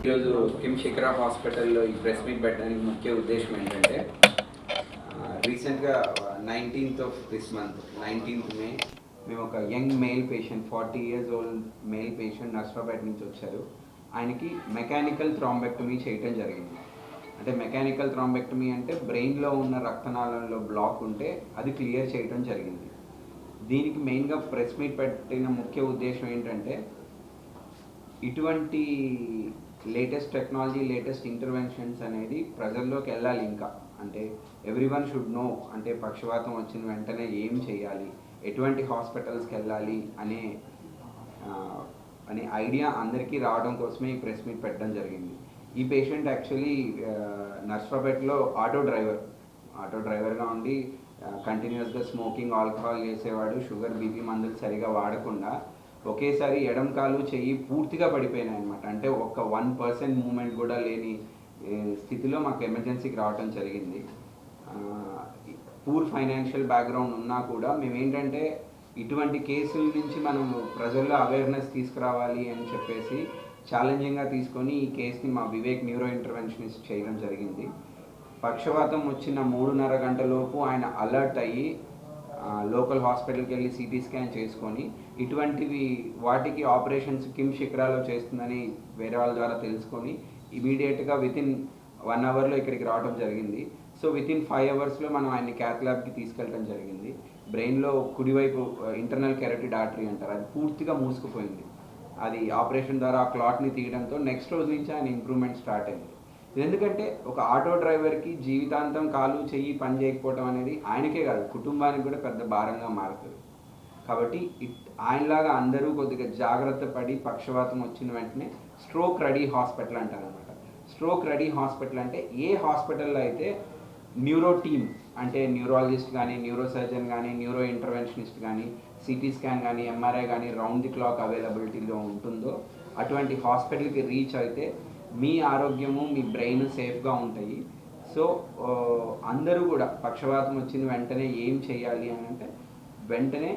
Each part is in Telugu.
ఈరోజు కిమ్ శిఖరా హాస్పిటల్లో ఈ ప్రెస్ మీట్ పెట్టడానికి ముఖ్య ఉద్దేశం ఏంటంటే రీసెంట్గా 19th of this month 19th మే మేము ఒక young male patient 40 years old male patient Narsapeta నుంచి వచ్చారు. ఆయనకి మెకానికల్ థ్రాంబెక్టమీ చేయటం జరిగింది. అంటే మెకానికల్ థ్రాంబెక్టమీ అంటే బ్రెయిన్లో ఉన్న రక్తనాళంలో బ్లాక్ ఉంటే అది క్లియర్ చేయటం జరిగింది. దీనికి మెయిన్గా ప్రెస్ మీట్ పెట్టిన ముఖ్య ఉద్దేశం ఏంటంటే ఇటువంటి లేటెస్ట్ టెక్నాలజీ లేటెస్ట్ ఇంటర్వెన్షన్స్ అనేది ప్రజల్లోకి వెళ్ళాలి. ఇంకా అంటే ఎవ్రీవన్ షుడ్ నో, అంటే పక్షవాతం వచ్చిన వెంటనే ఏం చేయాలి, ఎటువంటి హాస్పిటల్స్కి వెళ్ళాలి అనే ఐడియా అందరికీ రావడం కోసమే ఈ ప్రెస్ మీట్ పెట్టడం జరిగింది. ఈ పేషెంట్ యాక్చువల్లీ నర్సాపేటలో ఆటో డ్రైవర్గా ఉండి కంటిన్యూస్గా స్మోకింగ్ ఆల్కహాల్ చేసేవాడు. షుగర్ బీపీ మందులు సరిగా వాడకుండా ఒకేసారి ఎడం కాలు చెయ్యి పూర్తిగా పడిపోయినాయి అనమాట. అంటే ఒక 1% మూమెంట్ కూడా లేని స్థితిలో మాకు ఎమర్జెన్సీకి రావడం జరిగింది. పూర్ ఫైనాన్షియల్ బ్యాక్గ్రౌండ్ ఉన్నా కూడా మేమేంటంటే ఇటువంటి కేసుల నుంచి మనం ప్రజల్లో అవేర్నెస్ తీసుకురావాలి అని చెప్పేసి ఛాలెంజింగ్గా తీసుకొని ఈ కేసుని మా వివేక్ న్యూరో ఇంటర్వెన్షనిస్ట్ చేయడం జరిగింది. పక్షవాతం వచ్చిన 3.5 గంటలలోపు ఆయన అలర్ట్ అయ్యి లోకల్ హాస్పిటల్కి వెళ్ళి సిటీ స్కాన్ చేసుకొని వాటికి ఆపరేషన్స్ కిమ్ శిఖరాలో చేస్తుందని వేరే వాళ్ళ ద్వారా తెలుసుకొని ఇమీడియట్గా వితిన్ 1 అవర్లో ఇక్కడికి రావడం జరిగింది. సో వితిన్ 5 అవర్స్లో మనం ఆయన్ని క్యాత్ ల్యాబ్కి తీసుకెళ్ళడం జరిగింది. బ్రెయిన్లో కుడివైపు ఇంటర్నల్ కెరటిడ్ ఆర్టరీ అంటారు, అది పూర్తిగా మూసుకుపోయింది. అది ఆపరేషన్ ద్వారా ఆ క్లాట్ని తీయడంతో నెక్స్ట్ రోజు నుంచి ఆయన ఇంప్రూవ్మెంట్ స్టార్ట్ అయింది. ఎందుకంటే ఒక ఆటో డ్రైవర్కి జీవితాంతం కాలు చెయ్యి పని చేయకపోవడం అనేది ఆయనకే కాదు, కుటుంబానికి కూడా పెద్ద భారంగా మారుతుంది. కాబట్టి ఆయనలాగా అందరూ కొద్దిగా జాగ్రత్త పడి పక్షవాతం వచ్చిన వెంటనే స్ట్రోక్ రెడీ హాస్పిటల్ అంటారనమాట. స్ట్రోక్ రెడీ హాస్పిటల్ అంటే ఏ హాస్పిటల్లో అయితే న్యూరో టీమ్ అంటే న్యూరాలజిస్ట్ కానీ, న్యూరో సర్జన్ కానీ, న్యూరో ఇంటర్వెన్షనిస్ట్ కానీ, సిటీ స్కాన్ కానీ, ఎంఆర్ఐ కానీ రౌండ్ ది క్లాక్ అవైలబిలిటీలో ఉంటుందో అటువంటి హాస్పిటల్కి రీచ్ అయితే మీ ఆరోగ్యము మీ బ్రెయిన్ సేఫ్గా ఉంటాయి. సో అందరూ కూడా పక్షవాతం వచ్చిన వెంటనే ఏం చేయాలి అని అంటే వెంటనే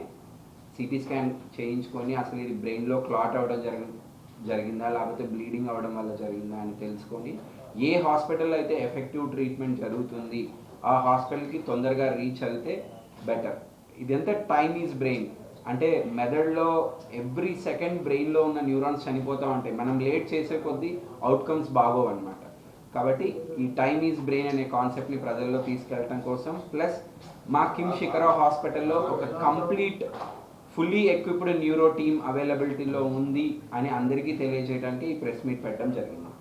సిటీ స్కాన్ చేయించుకొని అసలు ఇది బ్రెయిన్లో క్లాట్ అవ్వడం జరిగిందా లేకపోతే బ్లీడింగ్ అవ్వడం వల్ల జరిగిందా అని తెలుసుకొని ఏ హాస్పిటల్లో అయితే ఎఫెక్టివ్ ట్రీట్మెంట్ జరుగుతుంది ఆ హాస్పిటల్కి తొందరగా రీచ్ అయితే బెటర్. ఇదంతా టైమ్ ఈజ్ బ్రెయిన్, అంటే మెదడులో ఎవ్రీ సెకండ్ బ్రెయిన్లో ఉన్న న్యూరాన్స్ చనిపోతూ ఉంటాయి. మనం లేట్ చేసే కొద్దీ అవుట్కమ్స్ బాగోవు అనమాట. కాబట్టి ఈ టైమ్ ఈజ్ బ్రెయిన్ అనే కాన్సెప్ట్ని ప్రజల్లో తీసుకెళ్ళటం కోసం ప్లస్ మా కిమ్ శిఖరా హాస్పిటల్లో ఒక complete fully equipped neuro team అవైలబిలిటీలో ఉంది అని అందరికీ తెలియజేయడానికి ఈ ప్రెస్ మీట్ పెట్టడం జరిగింది.